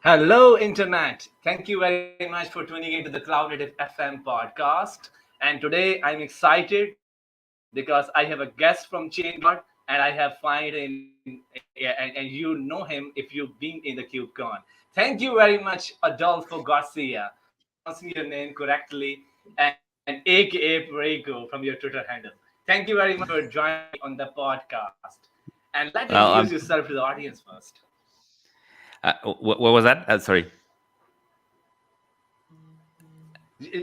Hello, Internet. Thank you very much for tuning into the Cloud Native FM podcast. And today I'm excited because I have a guest from ChainGuard and I have find in, and you know him if you've been in the KubeCon. Thank you very much, Adolfo Garcia. Pronouncing your name correctly, and a.k.a. Prego from your Twitter handle. Thank you very much for joining me on the podcast. And let Well, introduce yourself to the audience first. what was that? Sorry.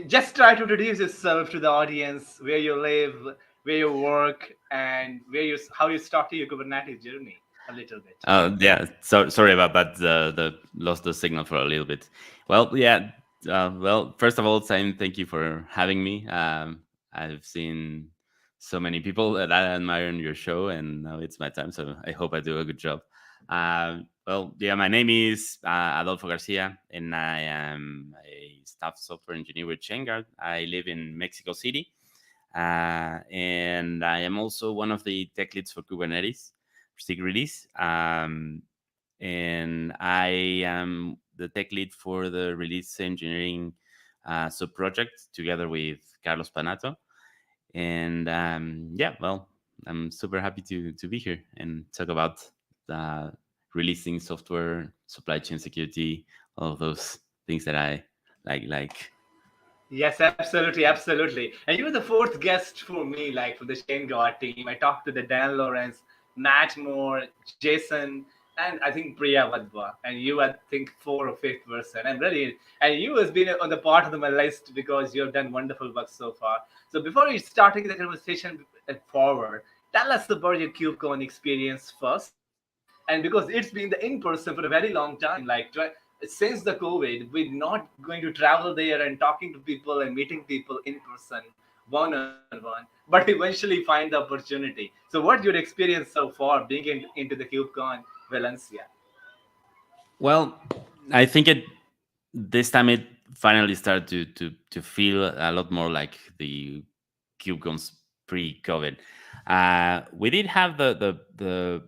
Just try to introduce yourself to the audience, where you live, where you work, and how you started your Kubernetes journey a little bit. Yeah. So sorry about that. The lost the signal for a little bit. Well, yeah. Well, first of all, saying thank you for having me. I've seen so many people that I admire in your show, and now it's my time. So I hope I do a good job. Well, yeah. My name is Adolfo Garcia, and I am a staff software engineer with ChainGuard. I live in Mexico City. And I am also one of the tech leads for Kubernetes SIG release. And I am the tech lead for the release engineering sub-project together with Carlos Panato. And yeah, well, I'm super happy to be here and talk about releasing software, supply chain security, all of those things that I like. Yes, absolutely, absolutely. And you were the fourth guest for me, like for the Shane God team. I talked to the Dan Lawrence, Matt Moore, Jason, and I think Priya Vadva. And you, I think, fourth or fifth person. I'm really, and you has been on the part of my list because you have done wonderful work so far. So before we starting the conversation forward, tell us about your KubeCon experience first. And because it's been the in person for a very long time, like since the COVID, we're not going to travel there and talking to people and meeting people in person, one on one, but eventually find the opportunity. So, what's your experience so far being into the KubeCon Valencia? Well, I think this time it finally started to feel a lot more like the KubeCons pre-COVID. We did have the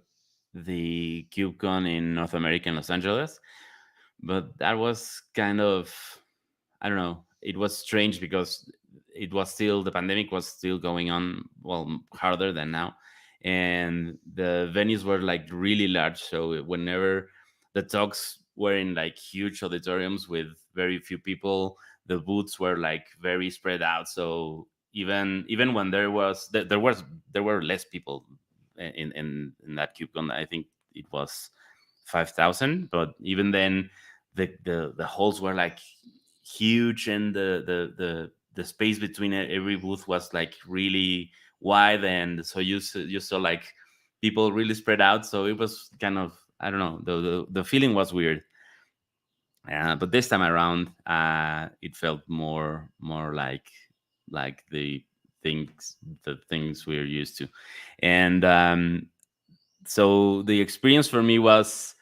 KubeCon in North America in Los Angeles, but that was kind of, I don't know. It was strange because it was still the pandemic was still going on, well, harder than now, and the venues were like really large. So whenever the talks were in like huge auditoriums with very few people, the booths were like very spread out. So even when there were less people in that KubeCon. I think it was 5,000, but even then, the halls were like huge, and the space between every booth was like really wide, and so you saw like people really spread out. So it was kind of, I don't know, the feeling was weird. But this time around, it felt more like things the things we're used to. And so the experience for me was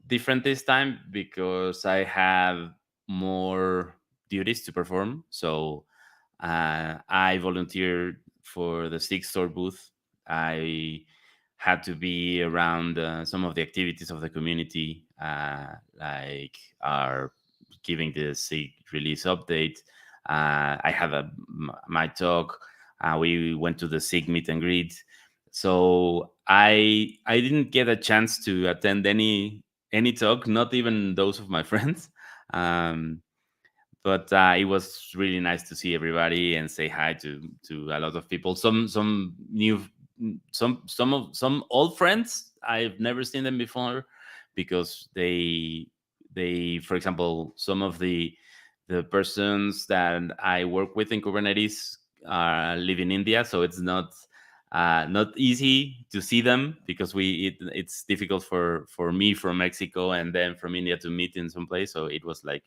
different this time because I have more duties to perform. So I volunteered for the Six Store booth. I had to be around some of the activities of the community, like our giving the SIG release update. I had my talk. We went to the SIG meet and greet. So I didn't get a chance to attend any talk, not even those of my friends. Um, but it was really nice to see everybody and say hi to a lot of people. Some new, some old friends. I've never seen them before because they, for example, some of the persons that I work with in Kubernetes live in India, so it's not easy to see them because it's difficult for me from Mexico and then from India to meet in some place. So it was like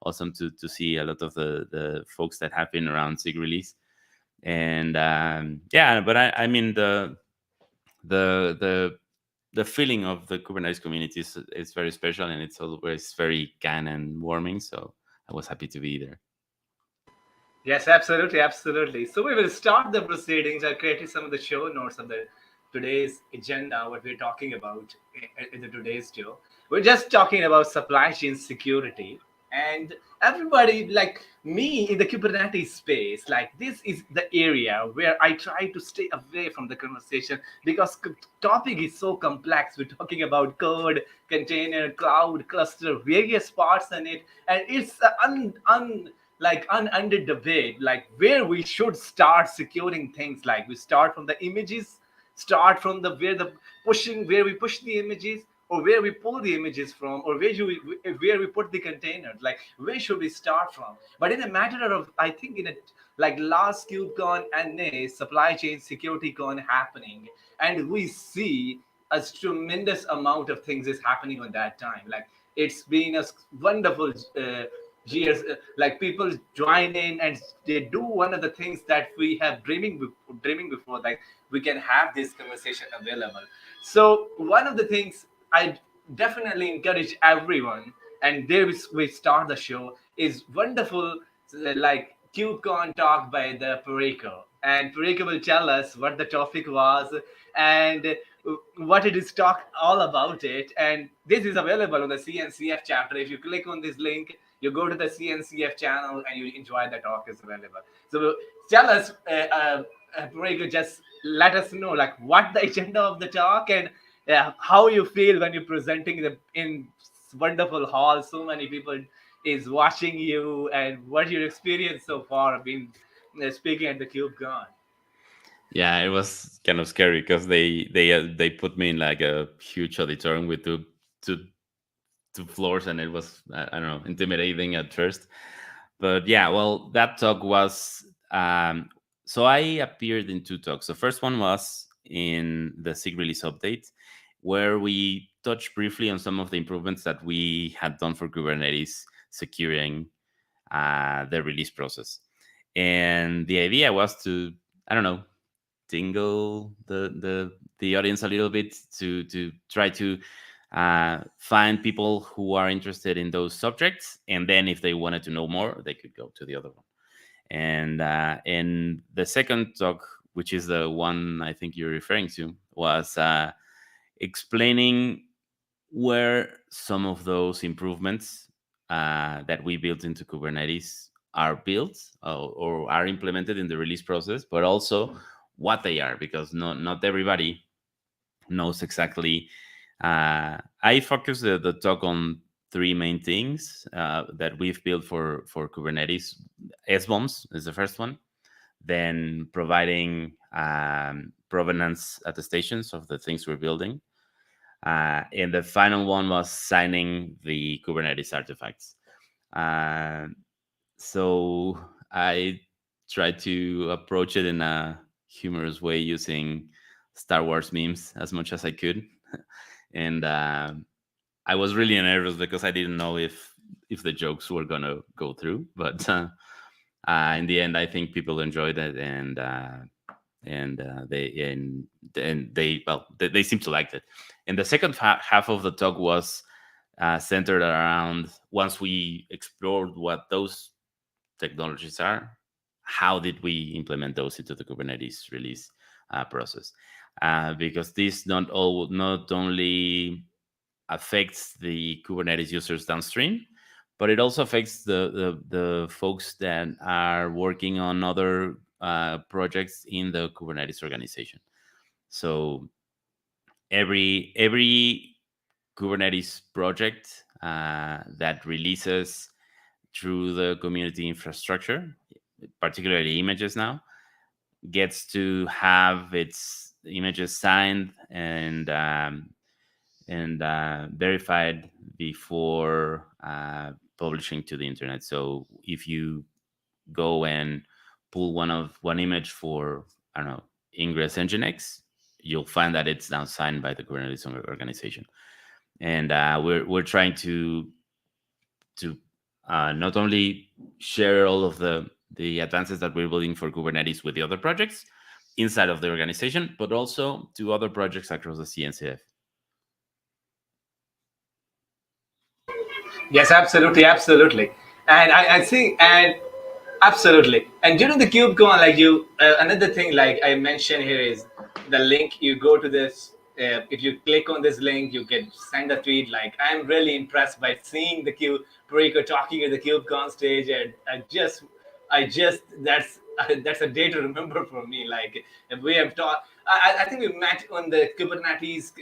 awesome to see a lot of the folks that have been around SIG release. And yeah, but I mean the the the feeling of the Kubernetes community is very special, and it's always very kind and warming. So I was happy to be there. Yes, absolutely, absolutely. So we will start the proceedings. I created some of the show notes of the today's agenda, what we're talking about in the today's show. We're just talking about supply chain security. And everybody, like me in the Kubernetes space, like this is the area where I try to stay away from the conversation because topic is so complex. We're talking about code, container, cloud, cluster, various parts in it, and it's under debate, like where we should start securing things. Like we start from the images, start from the where we push the images, or where we pull the images from, or where we put the containers. Like where should we start from? But in a matter of, I think in a like last KubeCon and a supply chain security con happening, and we see a tremendous amount of things is happening on that time. Like it's been a wonderful years. Like people join in and they do one of the things that we have dreaming before. Like we can have this conversation available. So one of the things I definitely encourage everyone, and there we start the show, is wonderful like KubeCon talk by the Pareko. And Pareko will tell us what the topic was and what it is talk all about it. And this is available on the CNCF chapter. If you click on this link, you go to the CNCF channel and you enjoy the talk is available. So tell us, Pareko, just let us know like what the agenda of the talk and how you feel when you're presenting the in wonderful hall. So many people is watching you, and what your experience so far being speaking at the KubeCon. Yeah, it was kind of scary because they put me in like a huge auditorium with two two floors, and it was I don't know, intimidating at first. But yeah, well, that talk was so I appeared in two talks. The first one was in the SIG release update, where we touched briefly on some of the improvements that we had done for Kubernetes securing the release process. And the idea was to, I don't know, tingle the audience a little bit to try to find people who are interested in those subjects, and then if they wanted to know more, they could go to the other one. And in the second talk, which is the one I think you're referring to, was explaining where some of those improvements that we built into Kubernetes are built or are implemented in the release process, but also what they are, because not everybody knows exactly. I focus the talk on three main things that we've built for Kubernetes. SBOMs is the first one, then providing provenance attestations of the things we're building. And the final one was signing the Kubernetes artifacts. Uh, so I tried to approach it in a humorous way using Star Wars memes as much as I could. And I was really nervous because I didn't know if the jokes were gonna go through. But in the end, I think people enjoyed it, and they well they seem to like it. And the second half of the talk was centered around, once we explored what those technologies are, how did we implement those into the Kubernetes release process? Because this not only affects the Kubernetes users downstream, but it also affects the folks that are working on other projects in the Kubernetes organization. So every Kubernetes project that releases through the community infrastructure, particularly images now, gets to have its images signed and verified before publishing to the internet. So if you go and pull one image for, I don't know, Ingress Nginx, you'll find that it's now signed by the Kubernetes organization. And we're trying to not only share all of the advances that we're building for Kubernetes with the other projects inside of the organization, but also to other projects across the CNCF. Yes, absolutely, absolutely. And I think, and absolutely. And during the KubeCon, like you, another thing like I mentioned here is the link, you go to this. If you click on this link, you can send a tweet like, "I'm really impressed by seeing the Cube Perico talking at the KubeCon stage, and I just that's a day to remember for me. Like we have talked. I think we met on the Kubernetes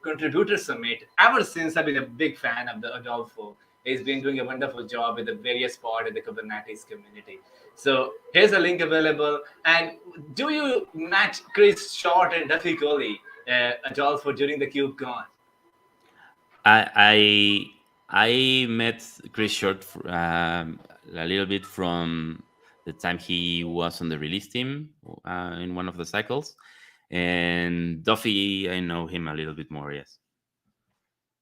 Contributor Summit. Ever since, I've been a big fan of the Adolfo. He's been doing a wonderful job with the various part of the Kubernetes community. So here's a link available. And do you match Chris Short and Duffy Coley, Adolfo, during the KubeCon? I met Chris Short a little bit from the time he was on the release team in one of the cycles, and Duffy, I know him a little bit more. Yes.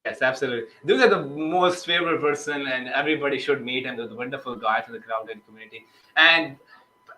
Yes, absolutely. Those are the most favorite person, and everybody should meet him. Those wonderful guy from the crowded community. And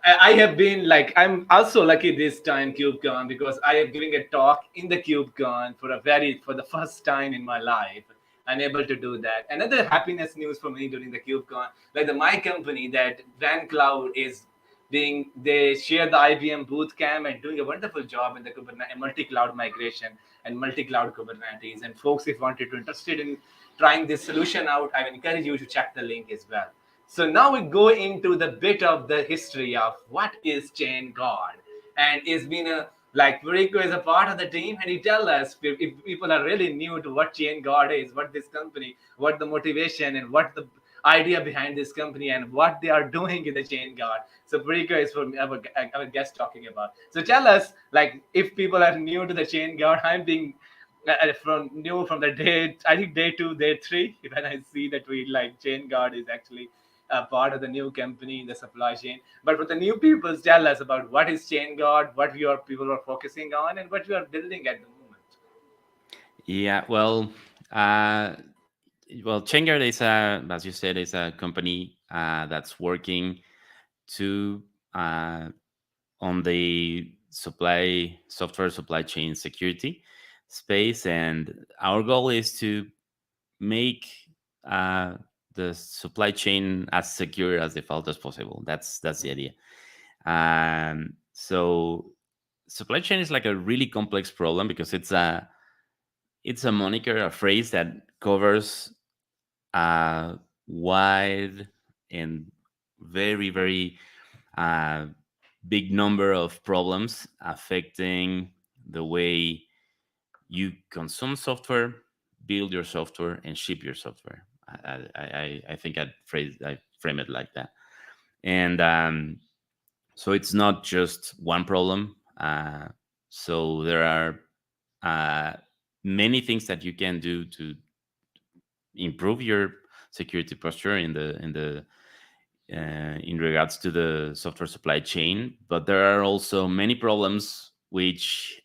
I have been like, I'm also lucky this time KubeCon because I am giving a talk in the KubeCon for the first time in my life. I'm able to do that. Another happiness news for me during the KubeCon, like my company that Van Cloud is being, they share the IBM boot camp and doing a wonderful job in the Kubernetes multi-cloud migration and multi-cloud Kubernetes. And folks, if wanted to interested in trying this solution out, I encourage you to check the link as well. So now we go into the bit of the history of what is ChainGuard, and it's been a like Rico is a part of the team, and he tell us if people are really new to what ChainGuard is, what this company, what the motivation, and what the idea behind this company, and what they are doing in the ChainGuard. So Rico is for our guest talking about. So tell us, like, if people are new to the ChainGuard, I'm being from new from the day, I think day 2, day 3, when I see the tweet like ChainGuard is actually a part of the new company in the supply chain. But for the new people, tell us about what is ChainGuard, what your people are focusing on, and what you are building at the moment. Yeah. Well, ChainGuard is as you said, is a company that's working to on the software supply chain security space, and our goal is to make uh, the supply chain as secure as default as possible. That's the idea. So supply chain is like a really complex problem because it's a moniker, a phrase that covers a wide and very very uh, big number of problems affecting the way you consume software, build your software, and ship your software. I think I frame it like that. And so it's not just one problem. So there are uh, many things that you can do to improve your security posture in regards to the software supply chain. But there are also many problems which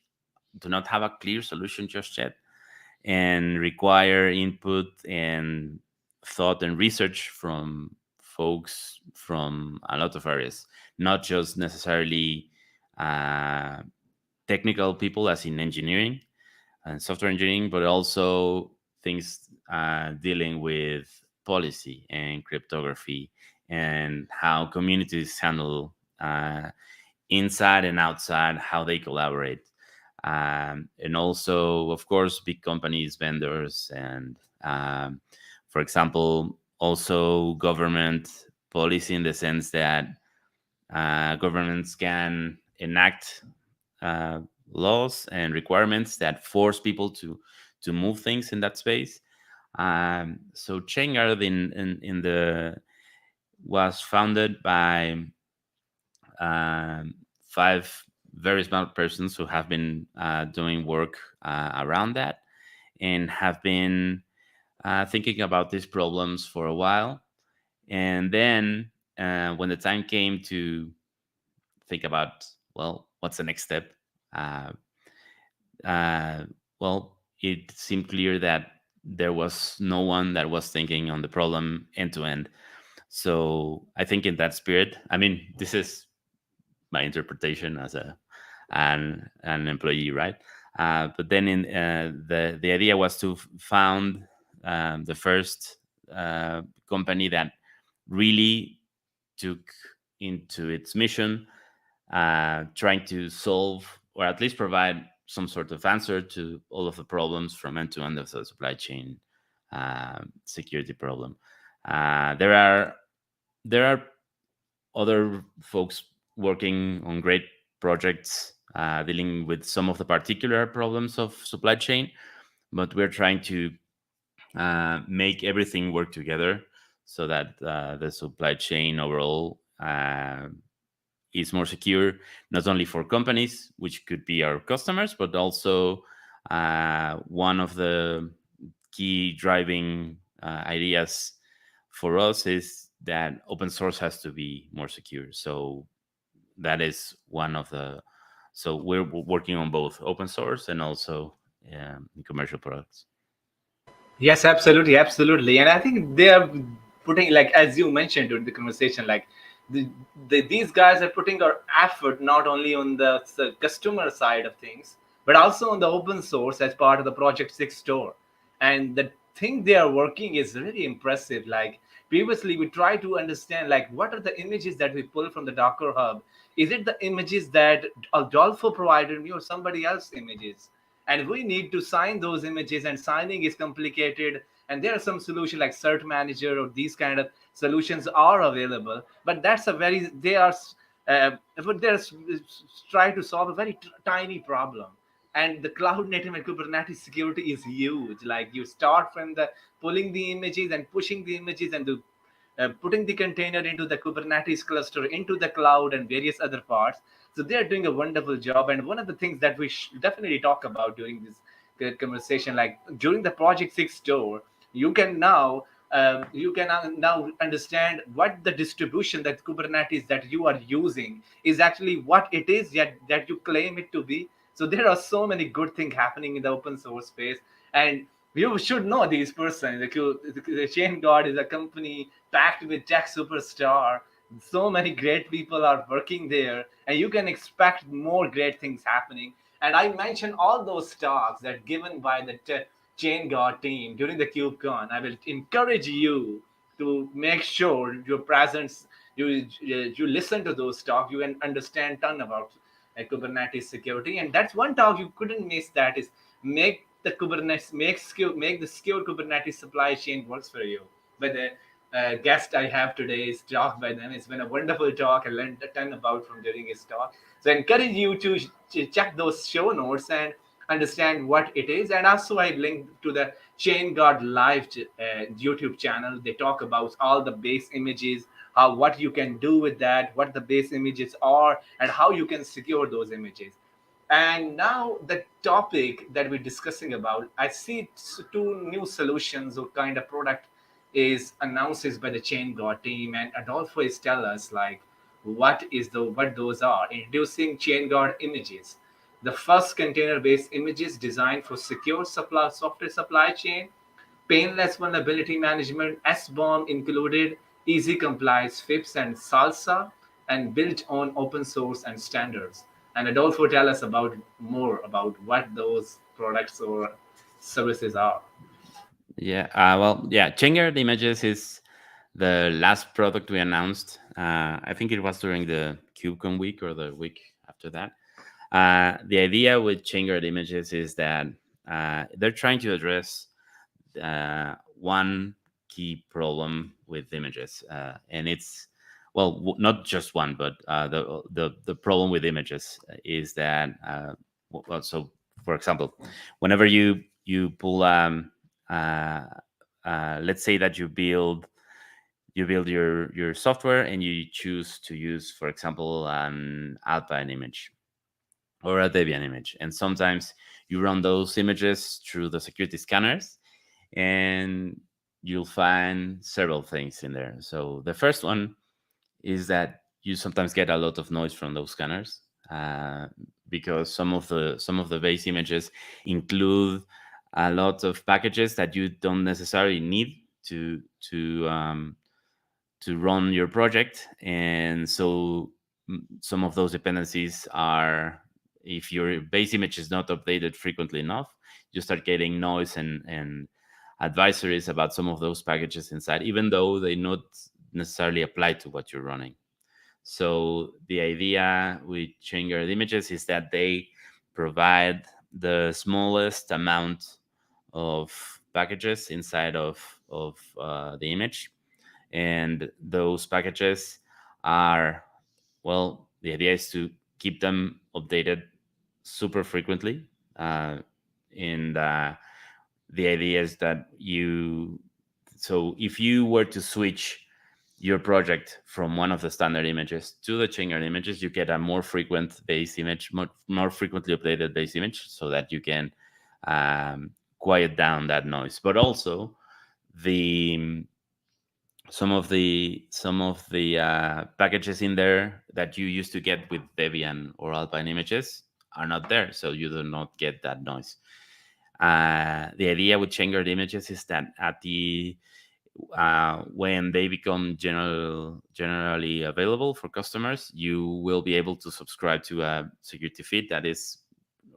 do not have a clear solution just yet and require input and thought and research from folks from a lot of areas, not just necessarily uh, technical people, as in engineering and software engineering, but also things dealing with policy and cryptography and how communities handle inside and outside, how they collaborate. And also, of course, big companies, vendors, and for example, also government policy in the sense that governments can enact uh, laws and requirements that force people to move things in that space. So ChainGuard in the was founded by five very smart persons who have been doing work around that and have been thinking about these problems for a while. And then when the time came to think about, well, what's the next step? Uh, uh, well, it seemed clear that there was no one that was thinking on the problem end to end. So I think in that spirit, I mean, this is my interpretation as an employee, right? But then in the idea was to found the first company that really took into its mission trying to solve or at least provide some sort of answer to all of the problems from end to end of the supply chain security problem. There are other folks working on great projects dealing with some of the particular problems of supply chain, but we're trying to make everything work together so that the supply chain overall is more secure, not only for companies, which could be our customers, but also one of the key driving ideas for us is that open source has to be more secure. So that is one of the. So we're working on both open source and also commercial products. Yes, absolutely, absolutely. And I think they are putting, like as you mentioned during the conversation, like these guys are putting our effort not only on the customer side of things, but also on the open source as part of the Project 6 store. And the thing they are working is really impressive. Like previously, we try to understand like what are the images that we pull from the Docker Hub. Is it the images that Adolfo provided me or somebody else images? And we need to sign those images, and signing is complicated, and there are some solutions like cert manager or these kind of solutions are available, but that's a very they are but they're trying to solve a very tiny problem. And the cloud native and Kubernetes security is huge. Like you start from the pulling the images and pushing the images and putting the container into the Kubernetes cluster, into the cloud, and various other parts. So they are doing a wonderful job. And one of the things that we definitely talk about during this conversation, like during the Project 6 store, you can now now understand what the distribution that Kubernetes that you are using is actually what it is yet that you claim it to be. So there are so many good things happening in the open source space, and you should know these persons. The ChainGuard is a company packed with tech superstar. So many great people are working there, and you can expect more great things happening. And I mentioned all those talks that given by the ChainGuard team during the KubeCon. I will encourage you to make sure your presence, you listen to those talks, you can understand ton about Kubernetes security. And that's one talk you couldn't miss. That is make the Kubernetes make the secure Kubernetes supply chain works for you. But the guest I have today is talk by them. It's been a wonderful talk. I learned a ton about from during his talk. So I encourage you to check those show notes and understand what it is. And also I linked to the ChainGuard live YouTube channel. They talk about all the base images, how what you can do with that, what the base images are, and how you can secure those images. And now the topic that we're discussing about, I see two new solutions or kind of product is announced by the ChainGuard team, and Adolfo is tell us like what those are. Introducing ChainGuard images, the first container-based images designed for secure supply software supply chain, painless vulnerability management, SBOM included, easy compliance, FIPS and SALSA, and built on open source and standards. And Adolfo tell us about more about what those products or services are. Yeah, yeah, ChainGuard Images is the last product we announced. I think it was during the KubeCon week or the week after that. The idea with ChainGuard Images is that they're trying to address one key problem with images, and it's not just one, but the problem with images is that so for example, whenever you pull uh, let's say that you build your software and you choose to use, for example, an Alpine image or a Debian image, and sometimes you run those images through the security scanners, and you'll find several things in there. So the first one is that you sometimes get a lot of noise from those scanners, because some of the base images include a lot of packages that you don't necessarily need to run your project. And so some of those dependencies are, if your base image is not updated frequently enough, you start getting noise and advisories about some of those packages inside, even though they not necessarily apply to what you're running. So the idea with ChainGuard Images is that they provide the smallest amount of packages inside of the image, and those packages are, well, the idea is to keep them updated super frequently, uh, and the idea is that you, so if you were to switch your project from one of the standard images to the ChainGuard images, you get a more frequent base image, more frequently updated base image, so that you can quiet down that noise. But also, the some of the packages in there that you used to get with Debian or Alpine images are not there, so you do not get that noise. The idea with ChainGuard images is that at the when they become generally available for customers, you will be able to subscribe to a security feed that is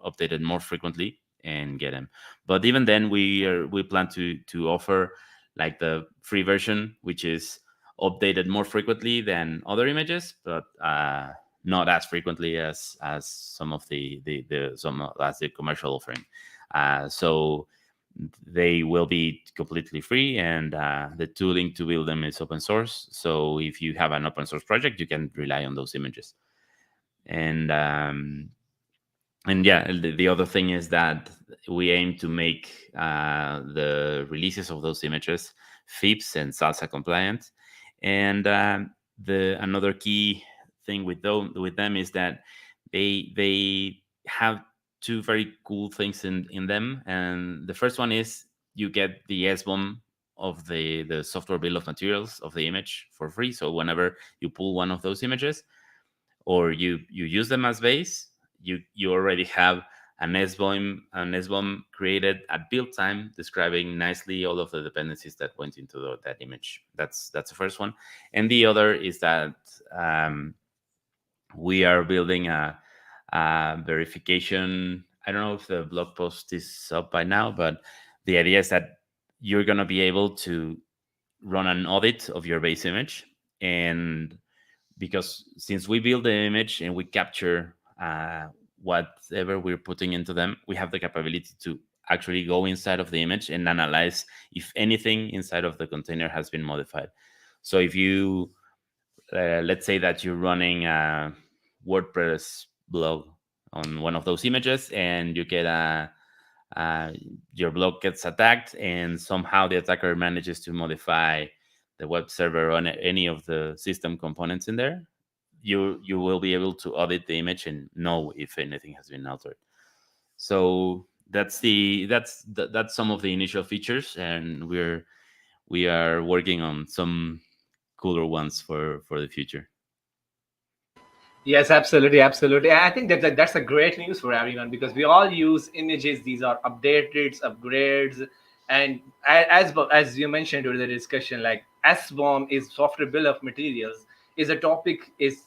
updated more frequently and get them. But even then, we plan to offer like the free version, which is updated more frequently than other images, but not as frequently as some of the some as the commercial offering. So they will be completely free, and the tooling to build them is open source. So if you have an open source project, you can rely on those images. And yeah, the other thing is that we aim to make the releases of those images FIPS and SALSA compliant. And the another key thing with them is that they have two very cool things in them. And the first one is you get the SBOM of the software bill of materials of the image for free. So whenever you pull one of those images, or you use them as base, you already have an SBOM created at build time, describing nicely all of the dependencies that went into that image. That's the first one. And the other is that we are building a verification. I don't know if the blog post is up by now, but the idea is that you're going to be able to run an audit of your base image. And because since we build the image and we capture whatever we're putting into them, we have the capability to actually go inside of the image and analyze if anything inside of the container has been modified. So if you, let's say that you're running a WordPress blog on one of those images, and you get uh, your blog gets attacked, and somehow the attacker manages to modify the web server on any of the system components in there, you will be able to audit the image and know if anything has been altered. So that's some of the initial features, and we are working on some cooler ones for the future. Yes, absolutely, absolutely. I think that's a great news for everyone because we all use images. These are updated, upgrades, and as you mentioned during the discussion, like SBOM is software bill of materials is a topic is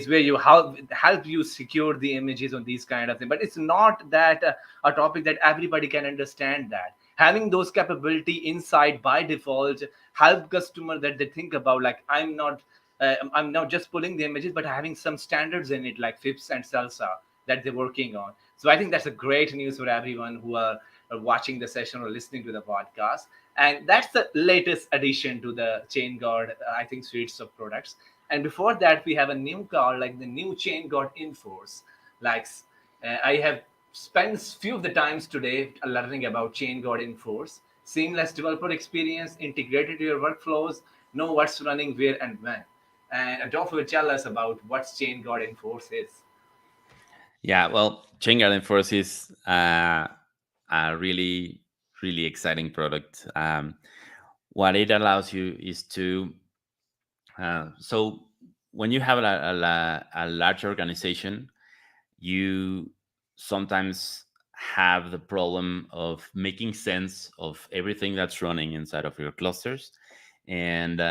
where you help you secure the images on these kind of things. But it's not that a topic that everybody can understand. That having those capability inside by default help customer that they think about like I'm not just pulling the images, but having some standards in it, like FIPS and SALSA, that they're working on. So I think that's a great news for everyone who are watching the session or listening to the podcast. And that's the latest addition to the ChainGuard, I think, suites of products. And before that, we have a new card, like the new ChainGuard Enforce. Like I have spent few of the times today learning about ChainGuard Enforce. Seamless developer experience, integrated to your workflows, know what's running where and when. And Adolfo will tell us about what ChainGuard Enforce is. Yeah, well, ChainGuard Enforce is a really exciting product. What it allows you is to, so when you have a large organization, you sometimes have the problem of making sense of everything that's running inside of your clusters, and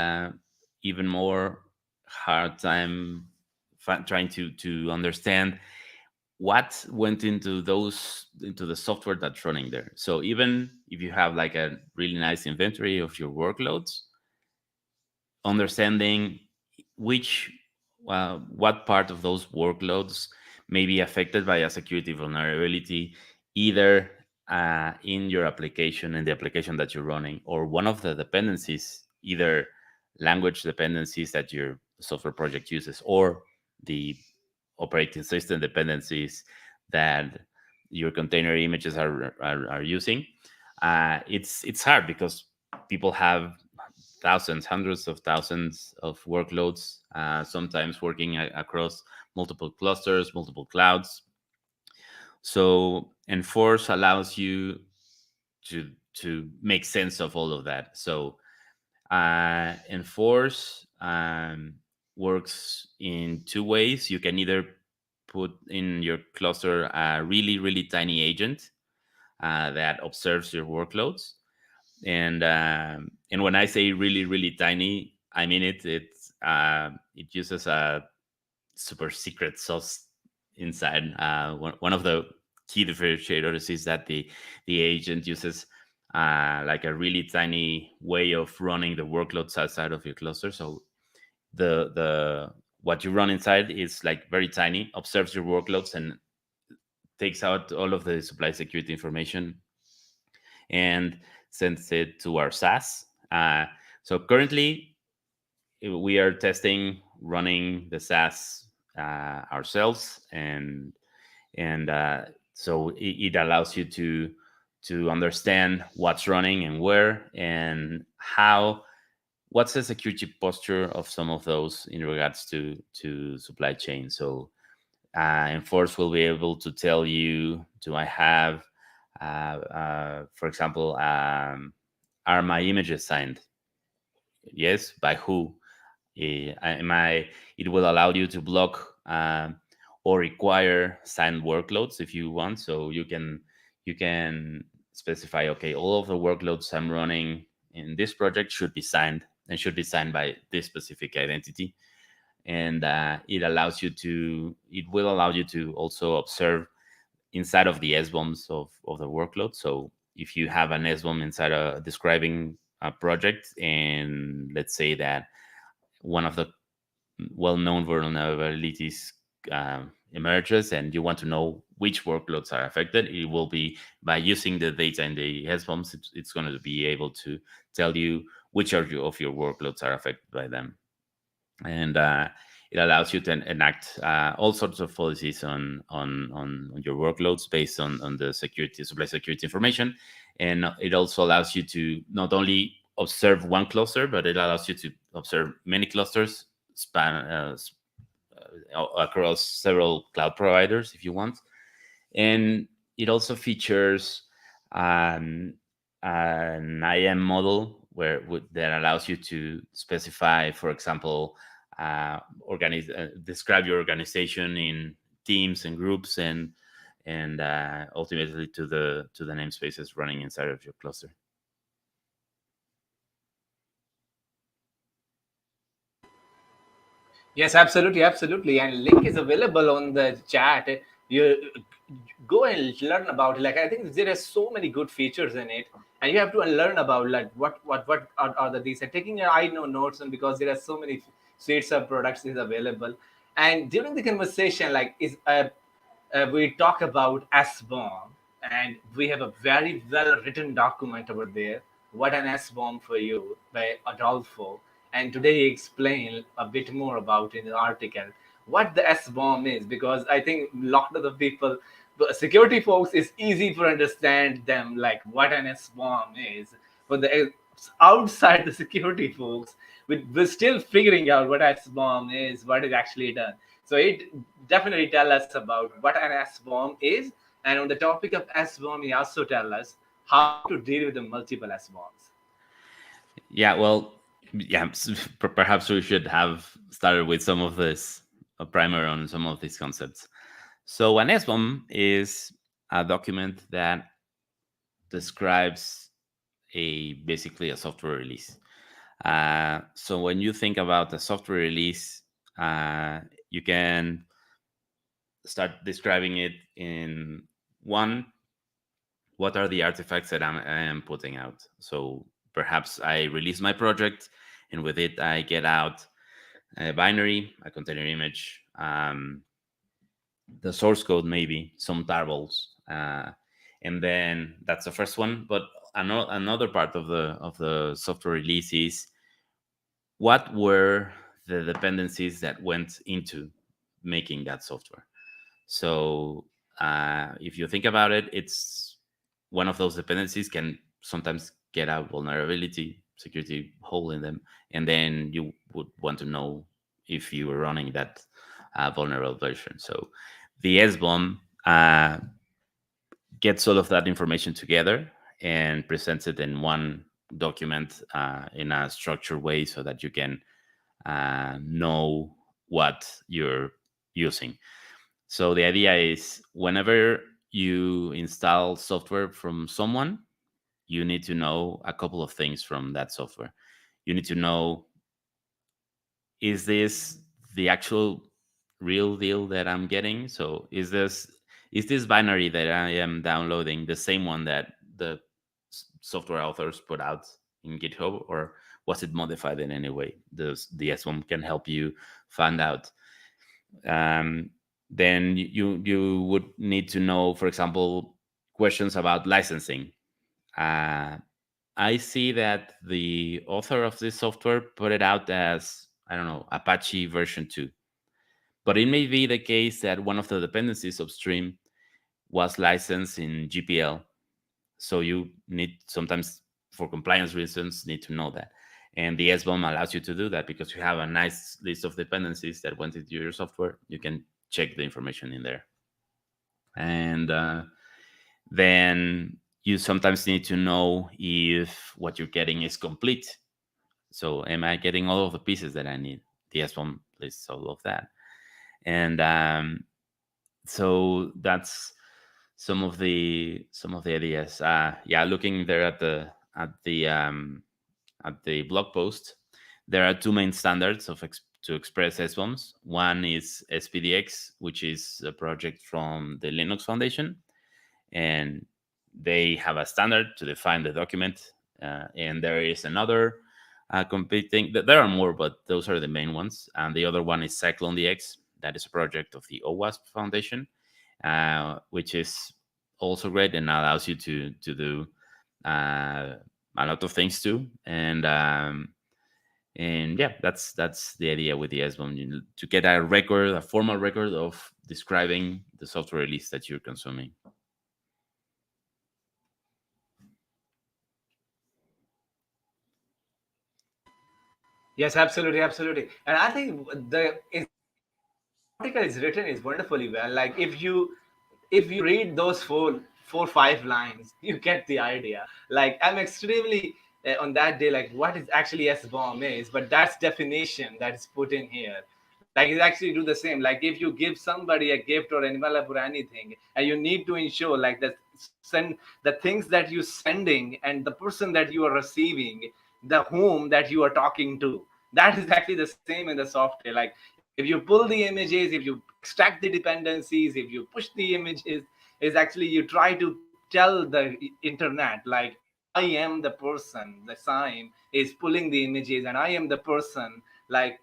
even more hard time trying to understand what went into the software that's running there. So even if you have like a really nice inventory of your workloads, understanding which what part of those workloads may be affected by a security vulnerability, either in your application, in the application that you're running, or one of the dependencies, either language dependencies that your software project uses, or the operating system dependencies that your container images are using. It's hard because people have thousands, hundreds of thousands of workloads, sometimes working across multiple clusters, multiple clouds. So Enforce allows you to make sense of all of that. So Enforce works in two ways. You can either put in your cluster a really, really tiny agent that observes your workloads. And when I say really, really tiny, I mean it uses a super secret sauce inside. One of the key differentiators is that the agent uses like a really tiny way of running the workloads outside of your cluster. So the what you run inside is like very tiny, observes your workloads, and takes out all of the supply security information and sends it to our SaaS. So currently, we are testing running the SaaS ourselves, and so it allows you to understand what's running and where and how. What's the security posture of some of those in regards to supply chain? So Enforce will be able to tell you, do I have, for example, are my images signed? Yes, by who? Am I? It will allow you to block or require signed workloads if you want. So you can specify, okay, all of the workloads I'm running in this project should be signed and should be signed by this specific identity. And it will allow you to also observe inside of the SBOMs of the workload. So if you have an SBOM inside describing a project, and let's say that one of the well-known vulnerabilities emerges and you want to know which workloads are affected, it will be by using the data in the SBOMs. It's going to be able to tell you which of your workloads are affected by them. And it allows you to enact all sorts of policies on your workloads based on the supply security information. And it also allows you to not only observe one cluster, but it allows you to observe many clusters across several cloud providers if you want. And it also features um, an IAM model that allows you to specify, for example, describe your organization in teams and groups, and ultimately to the namespaces running inside of your cluster. Yes, absolutely, absolutely. And link is available on the chat. You go and learn about it. Like I think there are so many good features in it, and you have to learn about like what are the these. And taking your I know notes on because there are so many suites of products is available. And during the conversation, like is we talk about SBOM, and we have a very well written document over there. What an SBOM for you by Adolfo. And today he explained a bit more about in the article what the SBOM is, because I think a lot of the people, the security folks, is easy to understand them like what an SBOM is. But the outside the security folks, we're still figuring out what SBOM is, what is actually done. So it definitely tell us about what an SBOM is, and on the topic of SBOM, he also tell us how to deal with the multiple SBOMs. Yeah, well, yeah, perhaps we should have started with some of this, a primer on some of these concepts. So an SBOM is a document that describes basically a software release. So when you think about a software release, you can start describing it in one. What are the artifacts that I am putting out? So perhaps I release my project, and with it I get out a binary, a container image, the source code, maybe some tarbles, and then that's the first one. But another part of the software release is what were the dependencies that went into making that software. So if you think about it, it's one of those dependencies can sometimes get a vulnerability, security hole in them, and then you would want to know if you were running that vulnerable version. So the SBOM gets all of that information together and presents it in one document in a structured way so that you can know what you're using. So the idea is whenever you install software from someone, you need to know a couple of things from that software. You need to know, is this the actual real deal that I'm getting? So is this binary that I am downloading the same one that the software authors put out in GitHub, or was it modified in any way? The S1 can help you find out. um, then you would need to know, for example, questions about licensing. Uh, I see that the author of this software put it out as, I don't know, Apache version 2. But it may be the case that one of the dependencies upstream was licensed in GPL. So you need sometimes, for compliance reasons, need to know that. And the SBOM allows you to do that because you have a nice list of dependencies that went into your software. You can check the information in there. And then you sometimes need to know if what you're getting is complete. So am I getting all of the pieces that I need? The SBOM lists all of that. And so that's some of the ideas. Yeah, looking there at the at the blog post, there are two main standards to express SBOMs. One is SPDX, which is a project from the Linux Foundation, and they have a standard to define the document. And there is another competing. There are more, but those are the main ones. And the other one is CycloneDX. That is a project of the OWASP Foundation, which is also great and allows you to do a lot of things too. And yeah, that's the idea with the SBOM, to get a record, a formal record of describing the software release that you're consuming. Yes, absolutely, absolutely. And I think the article is written is wonderfully well. Like if you read those four five lines, you get the idea. Like I'm extremely on that day, like what is actually S bomb is, but that's definition that is put in here. Like it actually do the same. Like if you give somebody a gift or envelope or anything, and you need to ensure like that send the things that you sending and the person that you are receiving, the whom that you are talking to. That is actually the same in the software. Like if you pull the images, if you extract the dependencies, if you push the images, is actually you try to tell the internet like I am the person, the sign is pulling the images, and I am the person like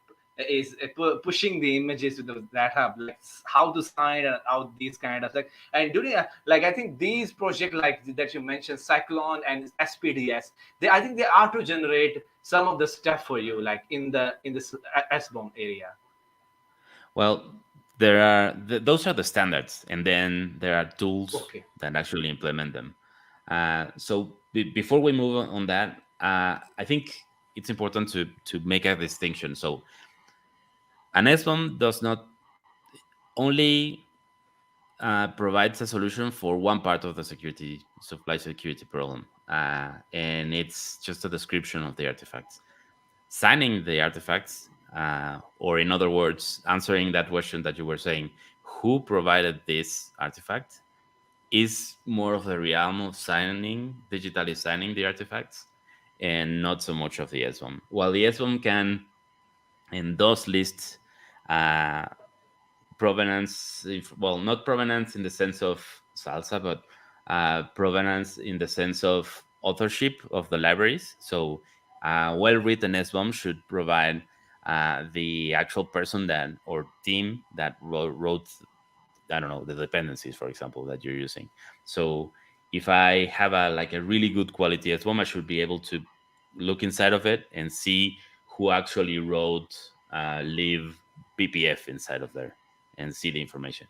is pushing the images to the that hub, like how to sign out these kind of things. And during like I think these project like that you mentioned, Cyclone and SPDS, they I think they are to generate some of the stuff for you, like in this SBOM area. Well, there are those are the standards, and then there are tools Okay. that actually implement them. So before we move on that, I think it's important to make a distinction. So an SBOM does not only provides a solution for one part of the supply security problem, and it's just a description of the artifacts. Signing the artifacts, or in other words, answering that question that you were saying, who provided this artifact, is more of the realm of digitally signing the artifacts, and not so much of the SBOM. While the SBOM can and does list uh, provenance, well, not provenance in the sense of salsa, but provenance in the sense of authorship of the libraries. So well-written SBOM should provide the actual person that or team that wrote I don't know, the dependencies, for example, that you're using. So if I have a like a really good quality SBOM, I should be able to look inside of it and see who actually wrote live BPF inside of there and see the information.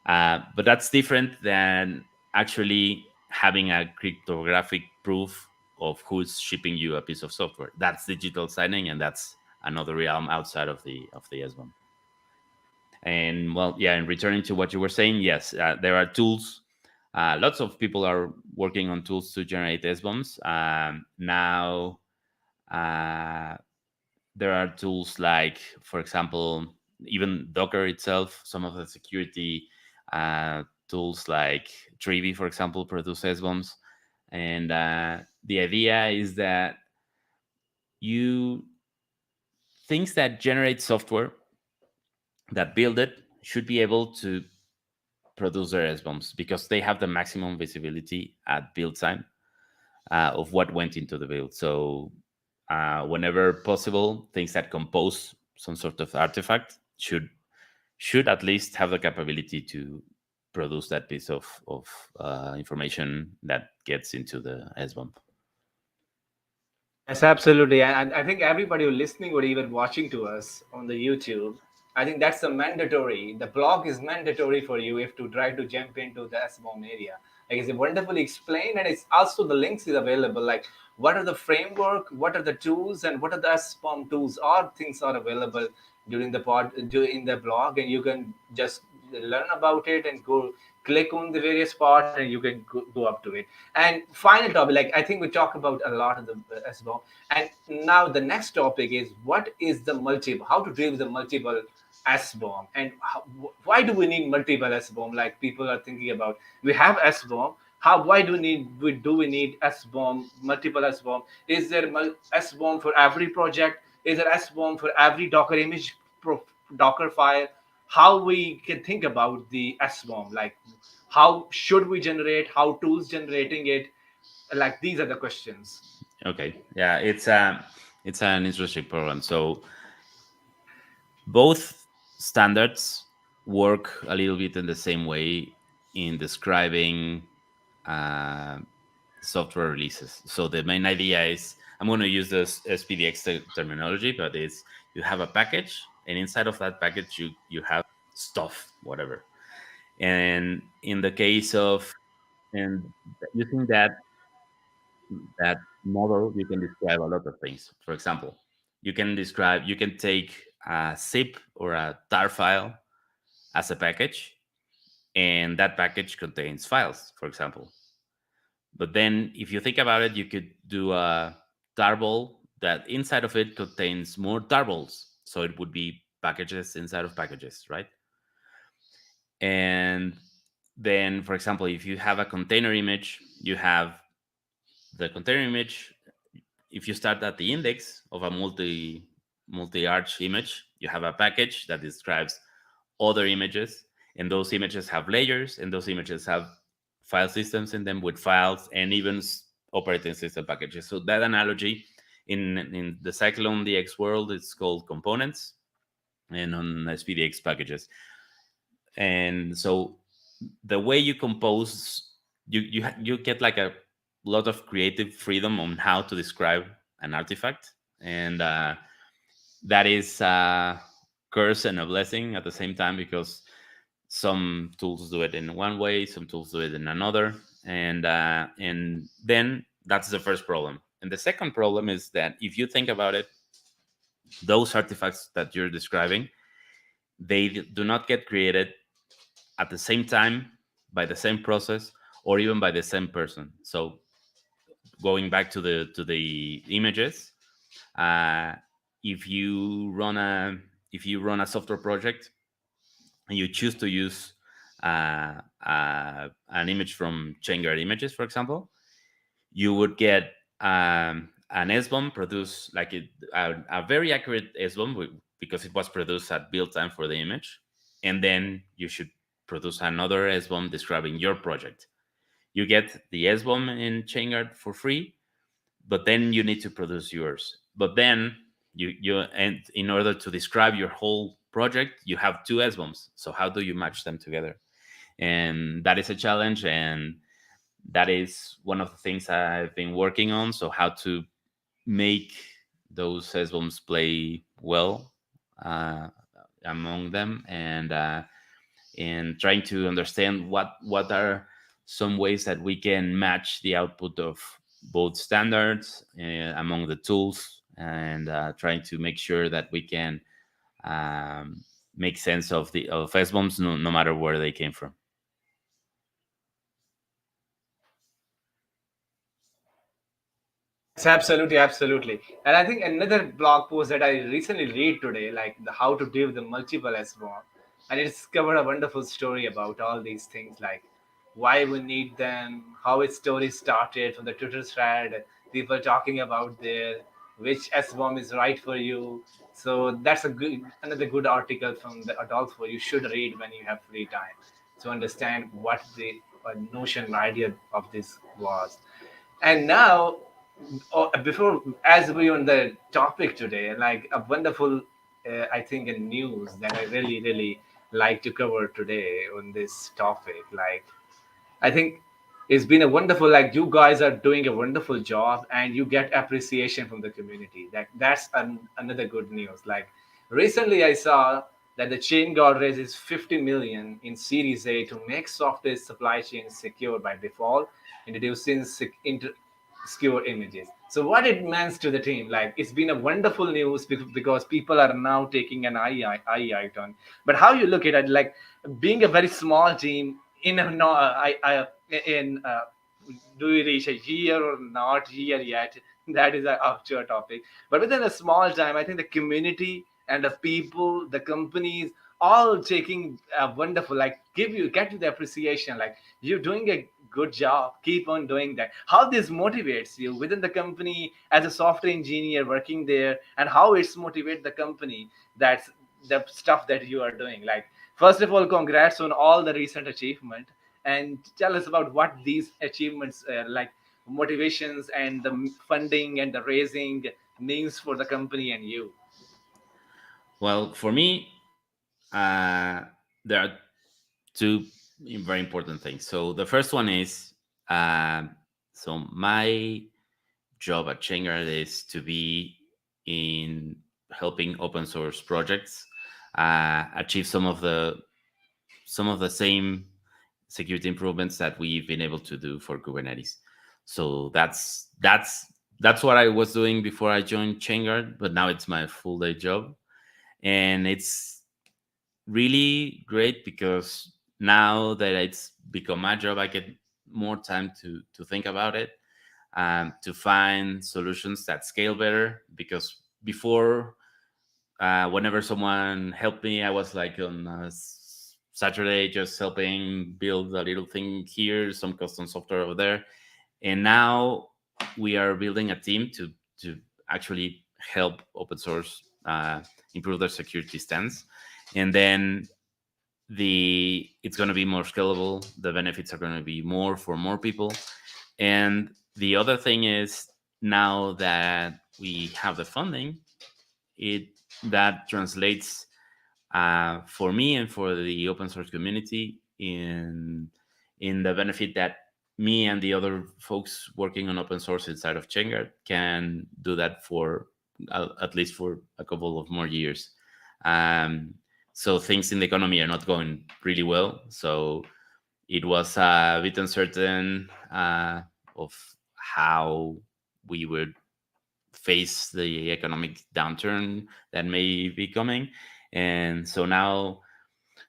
But that's different than actually having a cryptographic proof of who's shipping you a piece of software. That's digital signing, and that's another realm outside of the SBOM. And well, yeah, and returning to what you were saying, yes, there are tools. Lots of people are working on tools to generate SBOMs. Now, uh, there are tools like, for example, even Docker itself, some of the security tools like Trivi, for example, produce SBOMs. And the idea is that you things that generate software that build it should be able to produce their SBOMs because they have the maximum visibility at build time of what went into the build. So whenever possible, things that compose some sort of artifact should at least have the capability to produce that piece of information that gets into the SBOM. Yes, absolutely. And I think everybody who's listening or even watching to us on the YouTube, I think that's a mandatory. The blog is mandatory for you if to try to jump into the SBOM area. Like it's wonderfully explained, and it's also the links is available. Like what are the framework, what are the tools, and what are the SBOM tools or things are available during the blog, and you can just learn about it and go click on the various parts and you can go up to it. And final topic, like I think we talk about a lot of the SBOM. And now the next topic is what is the multiple, how to deal with the multiple SBOM, and why do we need multiple SBOM? Like people are thinking about, we have SBOM. How? Why do we need SBOM? Multiple SBOM? Is there SBOM for every project? Is there SBOM for every Docker image, Docker file? How we can think about the SBOM? Like how should we generate? How tools generating it? Like these are the questions. Okay, yeah, it's an interesting program. So both standards work a little bit in the same way in describing uh, software releases. So the main idea is I'm going to use this SPDX terminology, but it's you have a package, and inside of that package you have stuff, whatever. And in the case of and using that model, you can describe a lot of things. For example, you can take a zip or a tar file as a package, and that package contains files, for example. But then, if you think about it, you could do a tarball that inside of it contains more tarballs. So it would be packages inside of packages, right? And then, for example, if you have a container image, you have the container image. If you start at the index of a multi-arch image, you have a package that describes other images, and those images have layers, and those images have file systems in them with files and even operating system packages. So that analogy in the Cyclone DX world is called components, and on SPDX packages. And so the way you compose, you get like a lot of creative freedom on how to describe an artifact, and that is a curse and a blessing at the same time, because some tools do it in one way, some tools do it in another, and then that's the first problem. And the second problem is that if you think about it, those artifacts that you're describing, they do not get created at the same time by the same process or even by the same person. So going back to the images, uh, if you run a if you run a software project and you choose to use an image from ChainGuard images, for example, you would get an SBOM produced like a very accurate SBOM because it was produced at build time for the image, and then you should produce another SBOM describing your project. You get the SBOM in ChainGuard for free, but then you need to produce yours. But then you and in order to describe your whole project, you have two SBOMs. So how do you match them together? And that is a challenge, and that is one of the things I've been working on. So how to make those SBOMs play well uh, among them, and trying to understand what are some ways that we can match the output of both standards among the tools, and trying to make sure that we can um, make sense of the of SBOMs, no matter where they came from. Yes, absolutely, absolutely. And I think another blog post that I recently read today, like the how to deal with the multiple S1, and it's covered a wonderful story about all these things, like why we need them, how its story started from the Twitter thread, people talking about their which S-bomb is right for you. So that's a good another good article from the Adolfo you should read when you have free time to understand what the notion idea of this was. And now, before as we on the topic today, like a wonderful, I think, a news that I really like to cover today on this topic. Like I think it's been a wonderful, like you guys are doing a wonderful job and you get appreciation from the community. That's another good news. Like recently I saw that the ChainGuard raises 50 million in Series A to make software supply chain secure by default, introducing secure images. So what it means to the team, like it's been a wonderful news because people are now taking an eye on. But how you look at it, like being a very small team in a no, in do we reach a year or not year yet? That is a actual topic. But within a small time, I think the community and the people, the companies, all taking a wonderful, like get you the appreciation, like you're doing a good job, keep on doing that. How this motivates you within the company as a software engineer working there, and how it's motivate the company. That's the stuff that you are doing. Like first of all, congrats on all the recent achievement, and tell us about what these achievements like motivations and the funding and the raising means for the company and you. Well, for me, uh, there are two very important things. So the first one is, uh, so my job at ChainGuard is to be in helping open source projects achieve some of the same security improvements that we've been able to do for Kubernetes. So that's what I was doing before I joined ChainGuard, but now it's my full day job, and it's really great because now that it's become my job, I get more time to think about it, to find solutions that scale better. Because before, whenever someone helped me, I was like on Saturday just helping build a little thing here, some custom software over there, and now we are building a team to actually help open source improve their security stance, and then the it's going to be more scalable. The benefits are going to be more for more people. And the other thing is, now that we have the funding, it that translates for me and for the open source community in the benefit that me and the other folks working on open source inside of ChainGuard can do that for at least for a couple of more years. Um, so things in the economy are not going really well. So it was a bit uncertain of how we would face the economic downturn that may be coming. And so now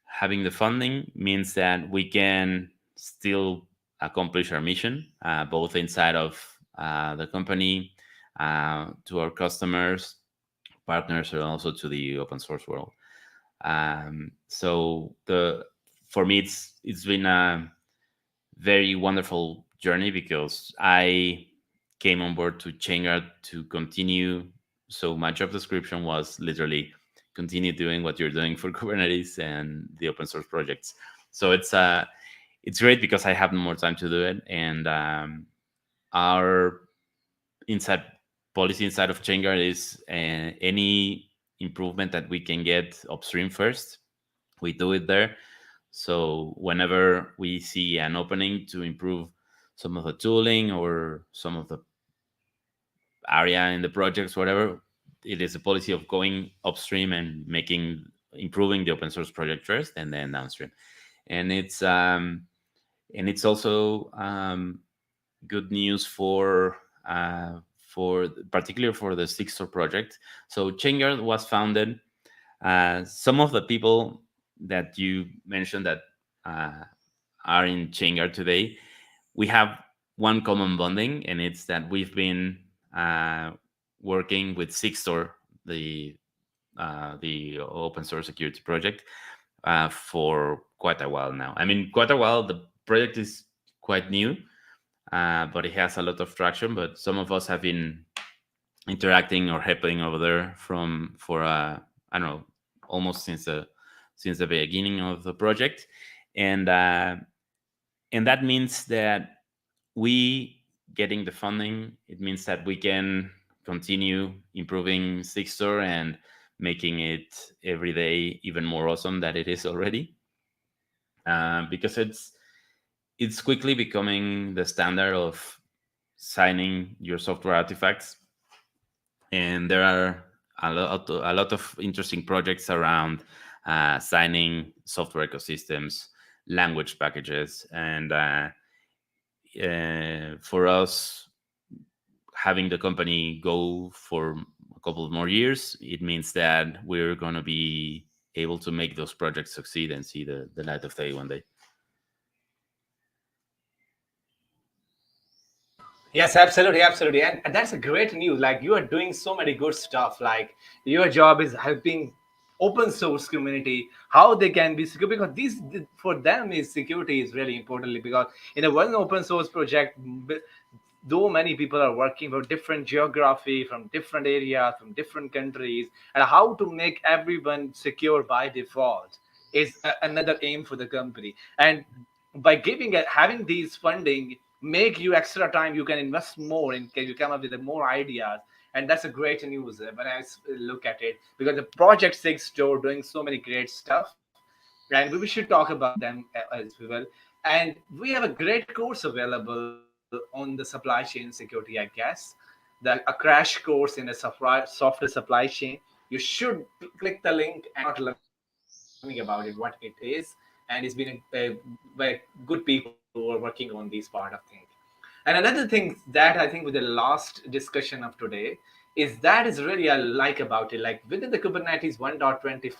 having the funding means that we can still accomplish our mission, both inside of the company, to our customers, partners, and also to the open source world. So for me, it's been a very wonderful journey because I came on board to ChainGuard to continue. So my job description was literally continue doing what you're doing for Kubernetes and the open source projects. So it's great because I have more time to do it, and our inside policy inside of ChainGuard is any improvement that we can get upstream first, we do it there. So whenever we see an opening to improve some of the tooling or some of the area in the projects, whatever, it is a policy of going upstream and improving the open source project first and then downstream. And it's also good news for particularly for the Sixtor project. So ChainGuard was founded. Some of the people that you mentioned that uh, are in ChainGuard today, we have one common bonding, and it's that we've been uh, working with Sixtor, the open source security project, for quite a while now. I mean, quite a while. The project is quite new, but it has a lot of traction. But some of us have been interacting or helping over there for I don't know, almost since the beginning of the project, and that means that we getting the funding. It means that we can continue improving Sixtor and making it every day even more awesome than it is already, because it's quickly becoming the standard of signing your software artifacts, and there are a lot of interesting projects around signing software ecosystems, language packages, and for us, having the company go for a couple of more years, it means that we're going to be able to make those projects succeed and see the light of day one day. Yes, absolutely, absolutely, and that's a great news. Like you are doing so many good stuff. Like your job is helping open source community how they can be secure, because these for them is security is really importantly, because in a one open source project, though many people are working from different geography, from different areas, from different countries, and how to make everyone secure by default is another aim for the company. And by having these funding make you extra time, you can invest more and can you come up with more ideas. And that's a great news when I look at it, because the project six store doing so many great stuff, and we should talk about them as well. And we have a great course available on the supply chain security, I guess, a crash course in a software supply chain. You should click the link and start learning about it, what it is. And it's been by good people who are working on these part of things. And another thing that I think with the last discussion of today is really I like about it. Like within the Kubernetes 1.20,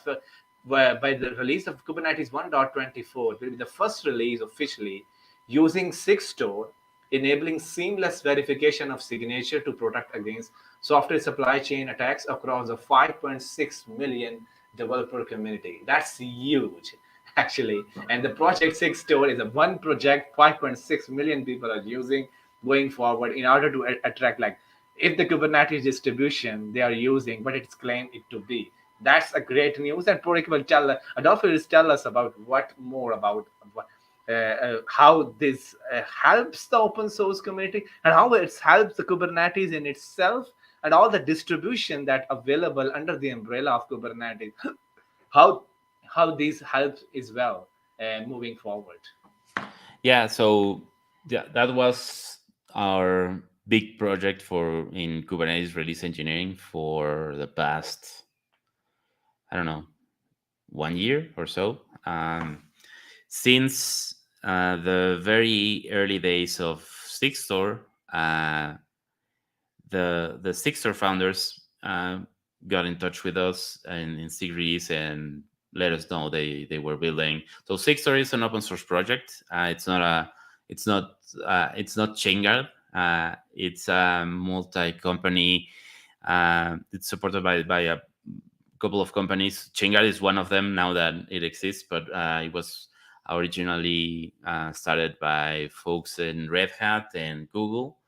by the release of Kubernetes 1.24, will be the first release officially using Sixstore, enabling seamless verification of signature to protect against software supply chain attacks across the 5.6 million developer community. That's huge, actually. And the Project Six Store is a one project 5.6 million people are using going forward in order to attract, like, if the Kubernetes distribution they are using what it's claimed it to be. That's a great news. And Porik will Adolfo will tell us about what more about how this helps the open source community and how it helps the Kubernetes in itself and all the distribution that available under the umbrella of Kubernetes. how how this helps as well moving forward. Yeah, so that was our big project for in Kubernetes release engineering for the past, I don't know, 1 year or so. Since the very early days of Sixstore, uh, the Sixstore founders got in touch with us in Sigris and let us know they were building. So Sixstore is an open source project. It's not ChainGuard. It's a multi-company. It's supported by a couple of companies. ChainGuard is one of them now that it exists, but it was originally started by folks in Red Hat and Google,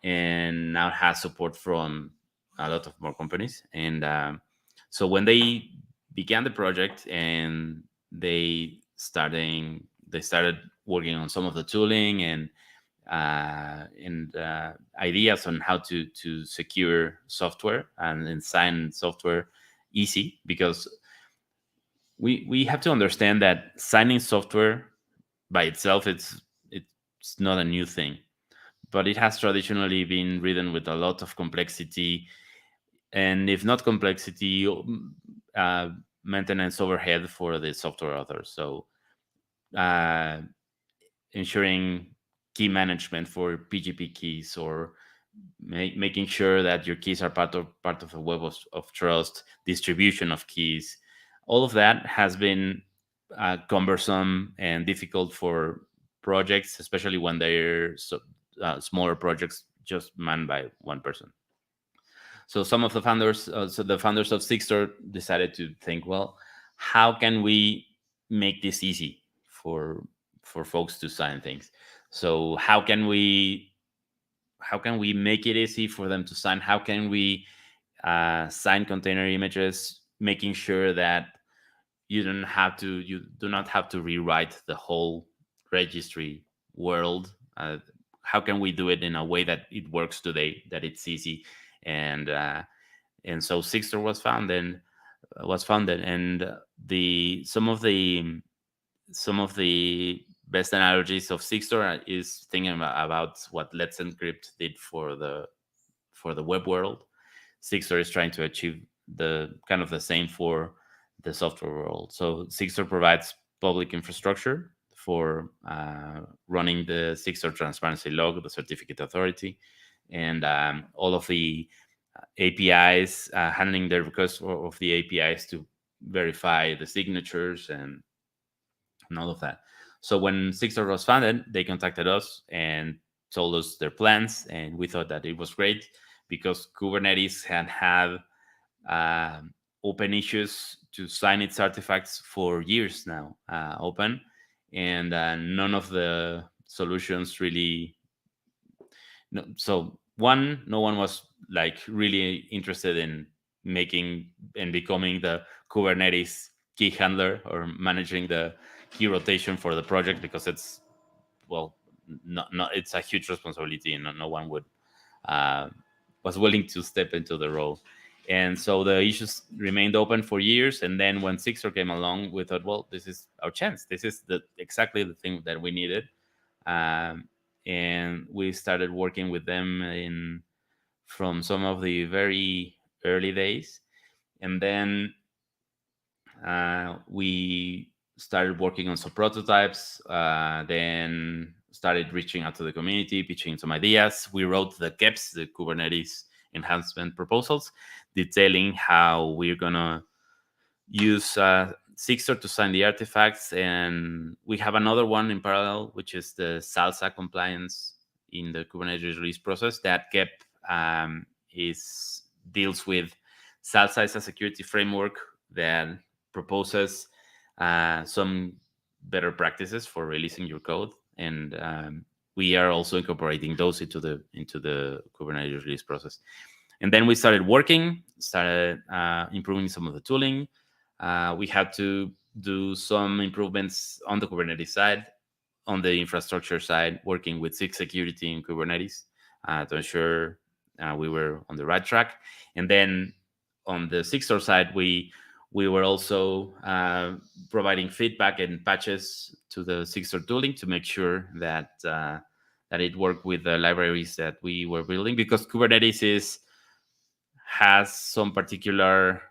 and now has support from a lot of more companies. And so when they began the project and they started working on some of the tooling and ideas on how to secure software and sign software easy, because we have to understand that signing software by itself, it's not a new thing, but it has traditionally been written with a lot of complexity, and if not complexity, uh, maintenance overhead for the software authors. So uh, ensuring key management for PGP keys, or making sure that your keys are part of a web of trust, distribution of keys, all of that has been cumbersome and difficult for projects, especially when they're smaller projects just manned by one person. So some of the founders, the founders of Sixtor, decided to think, well, how can we make this easy for folks to sign things? So how can we make it easy for them to sign? How can we sign container images, making sure that you do not have to rewrite the whole registry world? How can we do it in a way that it works today, that it's easy? And uh, and so Sixter was founded, and the some of the best analogies of Sixter is thinking about what Let's Encrypt did for the web world. Sixter is trying to achieve the kind of the same for the software world. So Sixter provides public infrastructure for running the Sixter transparency log, the certificate authority, and all of the APIs, handling the request of the APIs to verify the signatures and all of that. So when Sixer was founded, they contacted us and told us their plans, and we thought that it was great because Kubernetes had open issues to sign its artifacts for years now, open, and none of the solutions really. No, so one, no one was like really interested in making and becoming the Kubernetes key handler or managing the key rotation for the project, because it's, well, not it's a huge responsibility, and no one uh, was willing to step into the role. And so the issues remained open for years. And then when Sixer came along, we thought, well, this is our chance. This is exactly the thing that we needed. Um, and we started working with them from some of the very early days. And then we started working on some prototypes, then started reaching out to the community, pitching some ideas. We wrote the KEPs, the Kubernetes enhancement proposals, detailing how we're going to use Sixter to sign the artifacts. And we have another one in parallel, which is the SALSA compliance in the Kubernetes release process. That KEP is deals with SALSA is a security framework that proposes some better practices for releasing your code, and we are also incorporating those into the Kubernetes release process. And then we started improving some of the tooling. We had to do some improvements on the Kubernetes side, on the infrastructure side, working with SIG security in Kubernetes to ensure we were on the right track. And then on the Sixtor side, we were also providing feedback and patches to the Sixtor tooling to make sure that it worked with the libraries that we were building, because Kubernetes has some particular.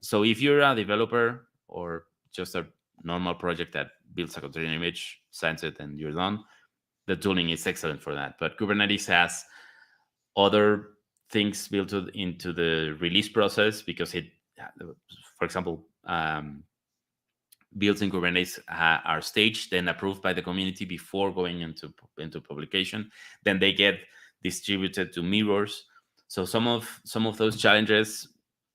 So if you're a developer or just a normal project that builds a container image, signs it, and you're done, the tooling is excellent for that. But Kubernetes has other things built into the release process, because it, for example, builds in Kubernetes are staged, then approved by the community before going into publication. Then they get distributed to mirrors. So some of those challenges,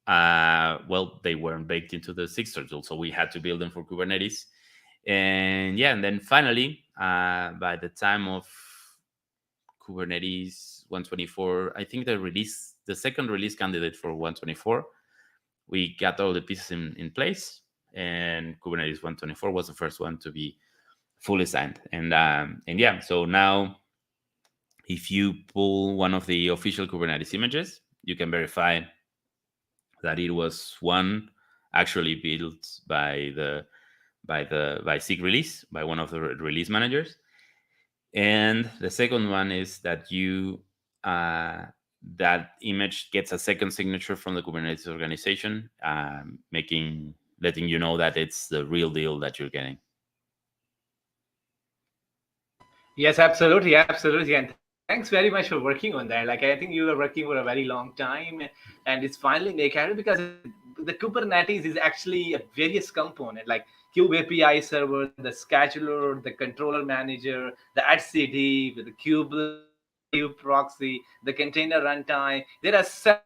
they weren't baked into the Sixter tool, so we had to build them for Kubernetes. And then finally, by the time of Kubernetes 124, I think the second release candidate for 124, we got all the pieces in place, and Kubernetes 124 was the first one to be fully signed. So now, if you pull one of the official Kubernetes images, you can verify that it was one actually built by SIG release, by one of the release managers, and the second one is that you that image gets a second signature from the Kubernetes organization, making letting you know that it's the real deal that you're getting. Yes, absolutely, absolutely. And thanks very much for working on that. Like, I think you were working for a very long time, and it's finally make happen because the Kubernetes is actually a various component like Kube API server, the scheduler, the controller manager, the etcd, with the kubeless, the kube proxy, the container runtime. There are several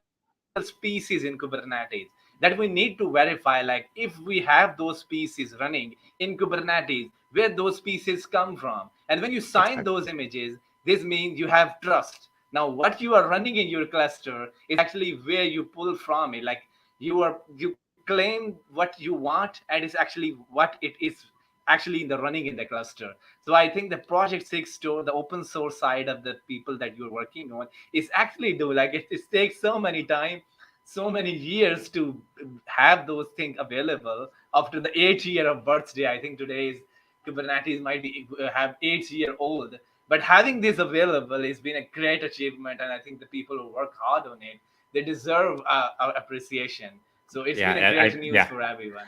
species in Kubernetes that we need to verify. Like, if we have those species running in Kubernetes, where those species come from, and when you sign Exactly. those images, this means you have trust. Now what you are running in your cluster is actually where you pull from it. Like, you claim what you want, and it's actually what it is actually in the running in the cluster. So I think the project 6 store, the open source side of the people that you're working on, is actually do like it takes so many time, so many years to have those things available after the 8 year of birthday. I think today's Kubernetes might be have 8 year old, but having this available has been a great achievement, and I think the people who work hard on it, they deserve our appreciation. So it's Yeah, been a great news yeah. for everyone.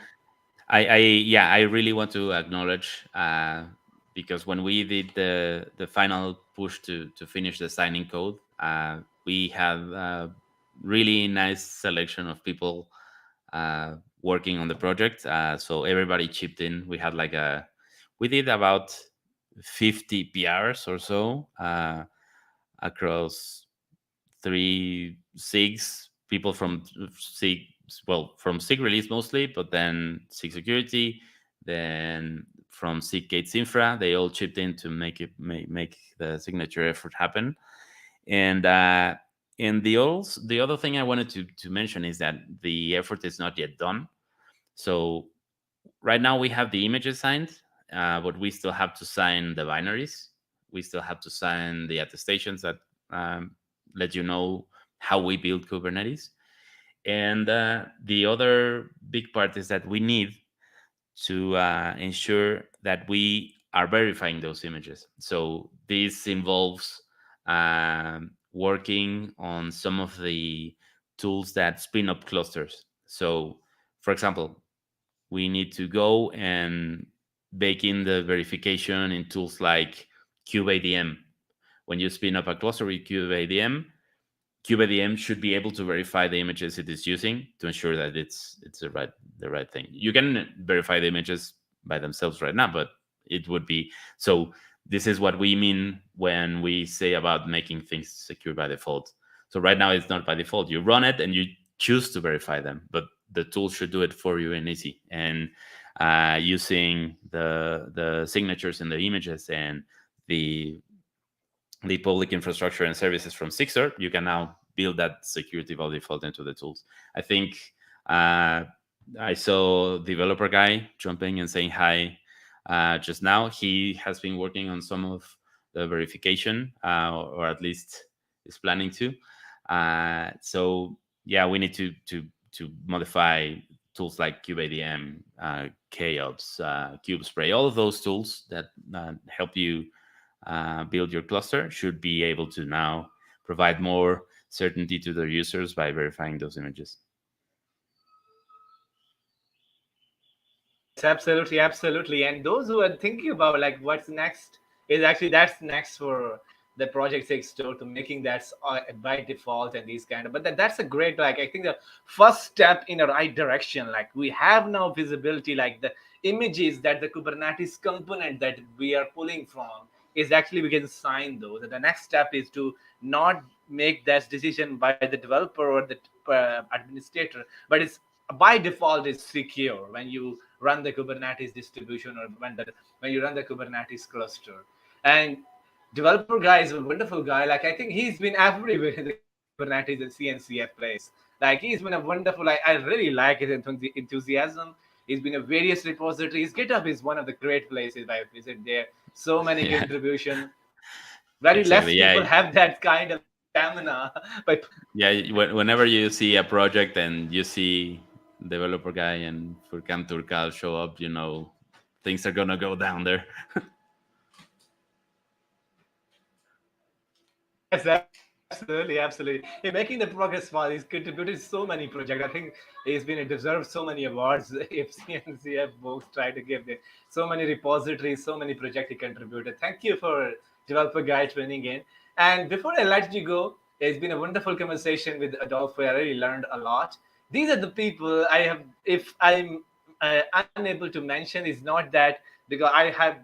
I really want to acknowledge, because when we did the final push to finish the signing code, we had a really nice selection of people working on the project. So everybody chipped in. We did about 50 PRs or so across three SIGs, people from SIG, from SIG release mostly, but then SIG security, then from SIG Gates Infra, they all chipped in to make the signature effort happen. And the other thing I wanted to mention is that the effort is not yet done. So right now we have the images signed, but we still have to sign the binaries. We still have to sign the attestations that um, let you know how we build Kubernetes. And the other big part is that we need to ensure that we are verifying those images. So this involves working on some of the tools that spin up clusters. So, for example, we need to go and bake in the verification in tools like kubeadm. When you spin up a cluster with kubeadm should be able to verify the images it is using to ensure that it's the right thing. You can verify the images by themselves right now, but it would be so. This is what we mean when we say about making things secure by default. So right now it's not by default. You run it and you choose to verify them, but the tool should do it for you in easy. And using the signatures in the images and the the public infrastructure and services from Sixer, you can now build that security by default into the tools. I think uh, I saw developer guy jumping and saying hi just now. He has been working on some of the verification, or at least is planning to. So yeah, we need to modify tools like kubeadm, KOps, KubeSpray, all of those tools that help you build your cluster should be able to now provide more certainty to their users by verifying those images. Yes, absolutely, absolutely. And those who are thinking about like what's next is actually that's next for the Project 6 store to making that by default and these kind of. But that's a great like I think the first step in the right direction. Like we have now visibility, like the images that the Kubernetes component that we are pulling from is actually we can sign those. And the next step is to not make that decision by the developer or the administrator, but it's by default is secure when you run the Kubernetes distribution or when you run the Kubernetes cluster. And developer guy is a wonderful guy. Like I think he's been everywhere in the Kubernetes and CNCF place. Like he's been a wonderful. I really like his enthusiasm. He's been a various repositories. GitHub is one of the great places I visit there. So many Yeah, contribution. Very less exactly. people Yeah, have that kind of stamina by putting Yeah, in. whenever you see a project and you see developer guy and Furkan Turkal show up, you know things are gonna go down there. Yes, absolutely, absolutely. He's making the progress while he's contributed so many projects. I think he's been deserved so many awards. If CNCF books try to give it so many repositories, so many projects he contributed. Thank you for developer guy tuning in. And before I let you go, it's been a wonderful conversation with Adolfo. I really learned a lot. These are the people I have. If I'm unable to mention, is not that because I have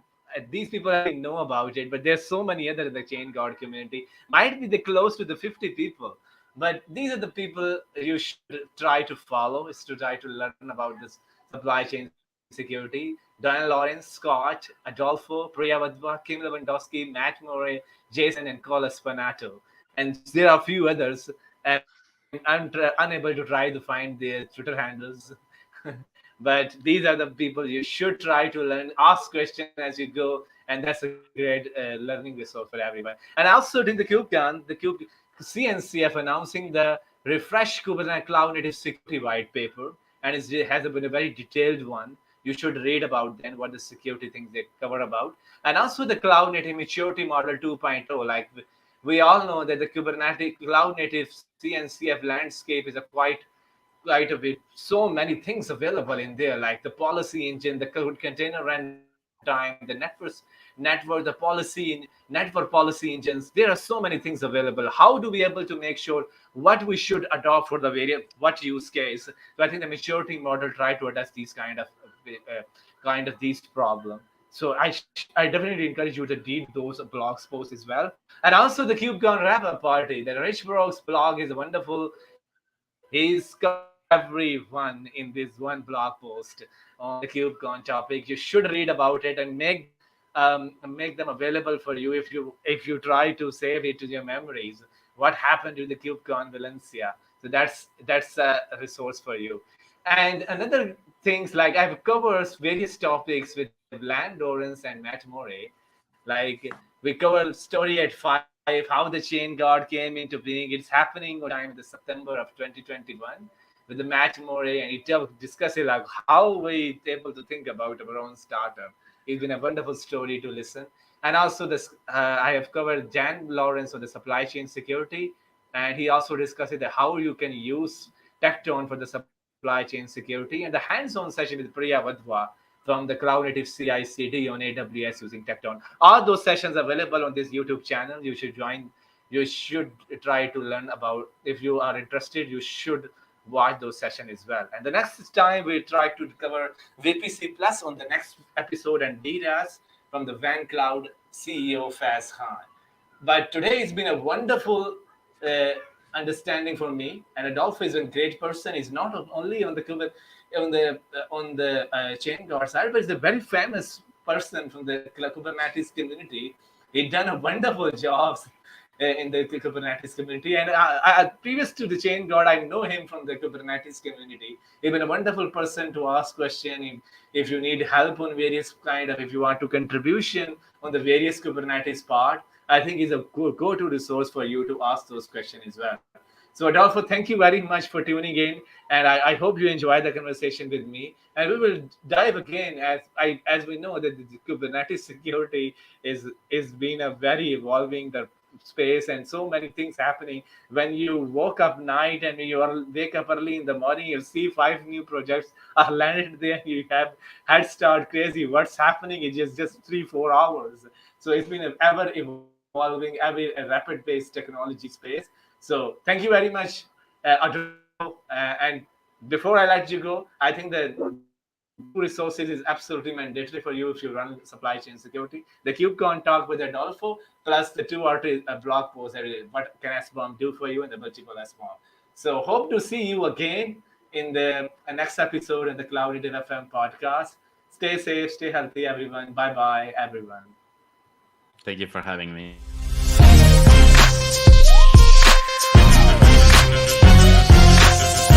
these people I only know about it, but there's so many other in the chain guard community. Might be they close to the 50 people, but these are the people you should try to follow. Is to try to learn about this supply chain security. Dan Lawrence, Scott, Adolfo, Priya Vadva, Kim Lewandowski, Matt Murray, Jason, and Carlos Spanato. And there are a few others. I'm unable to try to find their Twitter handles. But these are the people you should try to learn, ask questions as you go, and that's a great learning resource for everyone. And also during the KubeCon, the Cube CNCF announcing the refresh Kubernetes Cloud Native Security white paper, and it has been a very detailed one. You should read about then what the security things they cover about, and also the Cloud Native Maturity Model 2.0. Like we all know that the Kubernetes Cloud Native CNCF landscape is a quite a bit so many things available in there, like the policy engine, the code container runtime, the network, the policy, network policy engines. There are so many things available. How do we able to make sure what we should adopt for the various what use case? So I think the maturity model try to address these these problems. So I definitely encourage you to read those blogs posts as well. And also the KubeCon wrap-up party. The Rich Brock's blog is wonderful. He's covered everyone in this one blog post on the KubeCon topic. You should read about it and make them available for you if you try to save it to your memories. What happened during the KubeCon Valencia? So that's a resource for you. And another things like I've covered various topics with Land Lawrence and Matt Morey. Like we covered story at 5, how the chain guard came into being. It's happening on time in the September of 2021 with the Matt Morey, and he discussed like how we able to think about our own startup. It's been a wonderful story to listen. And also this, I have covered Jan Lawrence on the supply chain security, and he also discussed the how you can use Tecton for the supply chain security, and the hands-on session with Priya Vadva from the Cloud Native CI/CD on AWS using Tecton. All those sessions available on this YouTube channel. You should join. You should try to learn about. If you are interested, you should watch those sessions as well. And the next time we try to cover VPC Plus on the next episode and DRAS from the Van Cloud CEO Faz Khan. But today it's been a wonderful uh, understanding for me. And Adolfo is a great person. He's not only on the chain guard side, but he's a very famous person from the Kubernetes community. He done a wonderful job in the Kubernetes community. And previous to the chain guard, I know him from the Kubernetes community. He's been a wonderful person to ask question if you need help on various kind of if you want to contribution on the various Kubernetes part. I think is a go-to resource for you to ask those questions as well. So Adolfo, thank you very much for tuning in, and I hope you enjoyed the conversation with me. And we will dive again as we know that the Kubernetes security is being a very evolving the space and so many things happening. When you woke up night and you are wake up early in the morning, you'll see 5 new projects are landed there. You have head start crazy. What's happening in just 3-4 hours? So it's been an ever evolving, ever a rapid based technology space. So thank you very much, Adolfo. And before I let you go, I think that two resources is absolutely mandatory for you if you run supply chain security. The KubeCon talk with Adolfo, plus the two artists blog posts every day. What can SBOM do for you and the multiple SBOM? So hope to see you again in the next episode in the Cloud Native FM podcast. Stay safe, stay healthy, everyone. Bye bye, everyone. Thank you for having me.